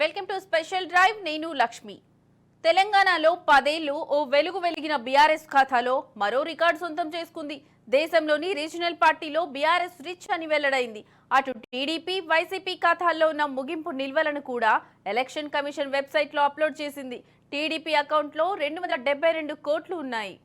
Welcome to special drive. నేను లక్ష్మి. తెలంగాణలో 10 ఏళ్లు ఓ వెలుగు వెలిగిన బీఆర్ఎస్ ఖాతాలో మరో రికార్డు సొంతం చేసుకుంది. దేశంలోని రీజనల్ పార్టీలో బీఆర్ఎస్ రిచ్ అని వెల్లడైంది. అటు టీడీపీ, వైసీపీ ఖాతాల్లో ఉన్న ముగింపు నిల్వలను కూడా ఎలక్షన్ కమిషన్ వెబ్సైట్లో అప్లోడ్ చేసింది. టీడీపీ అకౌంట్లో 272 కోట్లు ఉన్నాయి.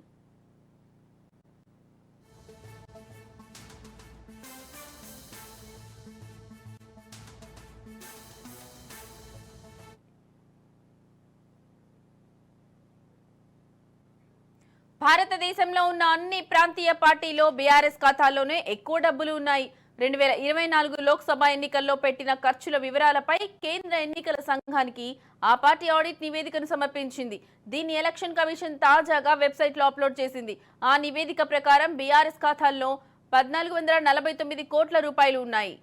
భారతదేశంలో ఉన్న అన్ని ప్రాంతీయ పార్టీలో బీఆర్ఎస్ ఖాతాల్లోనే ఎక్కువ డబ్బులు ఉన్నాయి. 2024 లోక్సభ ఎన్నికల్లో పెట్టిన ఖర్చుల వివరాలపై కేంద్ర ఎన్నికల సంఘానికి ఆ పార్టీ ఆడిట్ నివేదికను సమర్పించింది. దీన్ని ఎలక్షన్ కమిషన్ తాజాగా వెబ్సైట్లో అప్లోడ్ చేసింది. ఆ నివేదిక ప్రకారం బీఆర్ఎస్ ఖాతాల్లో 1449 కోట్ల రూపాయలు ఉన్నాయి.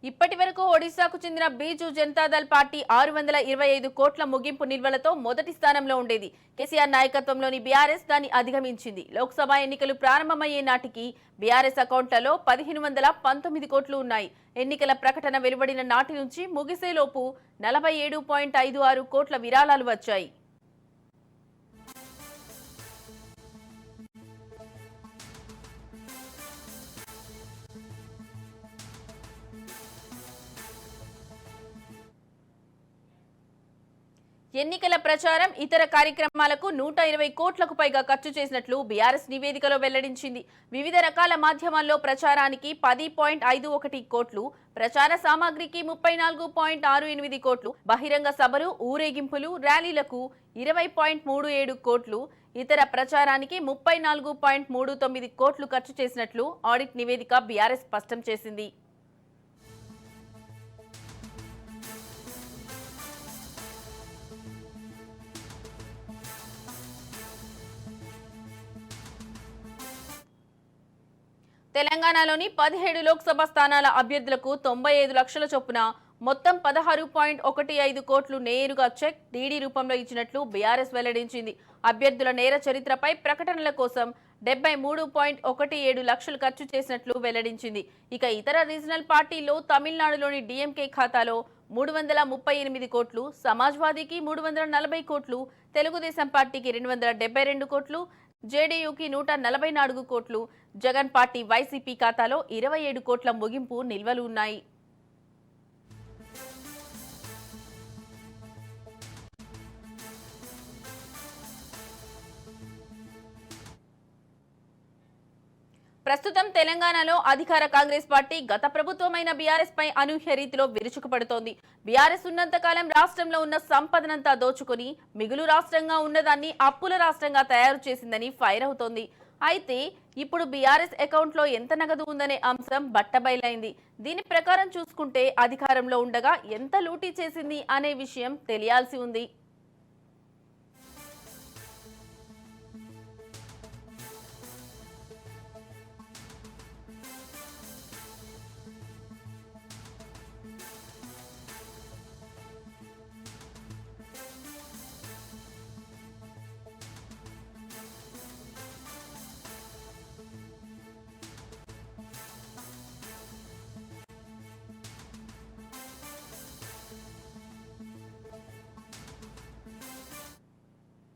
ఇప్పటి వరకు ఒడిశాకు చెందిన బీజు జనతాదళ్ పార్టీ 625 కోట్ల ముగింపు నిల్వలతో మొదటి స్థానంలో ఉండేది. కేసీఆర్ నాయకత్వంలోని బీఆర్ఎస్ దాన్ని అధిగమించింది. లోక్సభ ఎన్నికలు ప్రారంభమయ్యే నాటికి బీఆర్ఎస్ అకౌంట్లలో 1519 కోట్లు ఉన్నాయి. ఎన్నికల ప్రకటన వెలువడిన నాటి నుంచి ముగిసేలోపు 47.56 కోట్ల విరాళాలు వచ్చాయి. ఎన్నికల ప్రచారం, ఇతర కార్యక్రమాలకు 120 కోట్లకు పైగా ఖర్చు చేసినట్లు బీఆర్ఎస్ నివేదికలో వెల్లడించింది. వివిధ రకాల మాధ్యమాల్లో ప్రచారానికి 10.51 కోట్లు, ప్రచార సామాగ్రికి 34.68 కోట్లు, బహిరంగ సభలు, ఊరేగింపులు, ర్యాలీలకు 20.37 కోట్లు, ఇతర ప్రచారానికి 34.39 కోట్లు ఖర్చు చేసినట్లు ఆడిట్ నివేదిక బీఆర్ఎస్ స్పష్టం చేసింది. తెలంగాణలోని 17 లోక్సభ స్థానాల అభ్యర్థులకు 95 లక్షల చొప్పున మొత్తం 16.15 కోట్లు నేరుగా చెక్, డీడీ రూపంలో ఇచ్చినట్లు బీఆర్ఎస్ వెల్లడించింది. అభ్యర్థుల నేర చరిత్రపై ప్రకటనల కోసం 73.17 లక్షలు ఖర్చు చేసినట్లు వెల్లడించింది. ఇక ఇతర రీజనల్ పార్టీల్లో తమిళనాడులోని డీఎంకే ఖాతాలో 338 కోట్లు, సమాజ్వాదీకి 340 కోట్లు, తెలుగుదేశం పార్టీకి 272 కోట్లు, జేడీయూకి 144 కోట్లు, జగన్ పార్టీ వైసీపీ ఖాతాలో 27 కోట్ల ముగింపు నిల్వలు ఉన్నాయి. ప్రస్తుతం తెలంగాణలో అధికార కాంగ్రెస్ పార్టీ గత ప్రభుత్వమైన బీఆర్ఎస్ పై అనూహ్య రీతిలో విరుచుకుపడుతోంది. బీఆర్ఎస్ ఉన్నంతకాలం రాష్ట్రంలో ఉన్న సంపదనంతా దోచుకుని మిగులు రాష్ట్రంగా ఉన్నదాన్ని అప్పుల రాష్ట్రంగా తయారు చేసిందని ఫైర్ అవుతోంది. అయితే ఇప్పుడు బీఆర్ఎస్ అకౌంట్లో ఎంత నగదు ఉందనే అంశం బట్టబయలైంది. దీని ప్రకారం చూసుకుంటే అధికారంలో ఉండగా ఎంత లూటీ చేసింది అనే విషయం తెలియాల్సి ఉంది.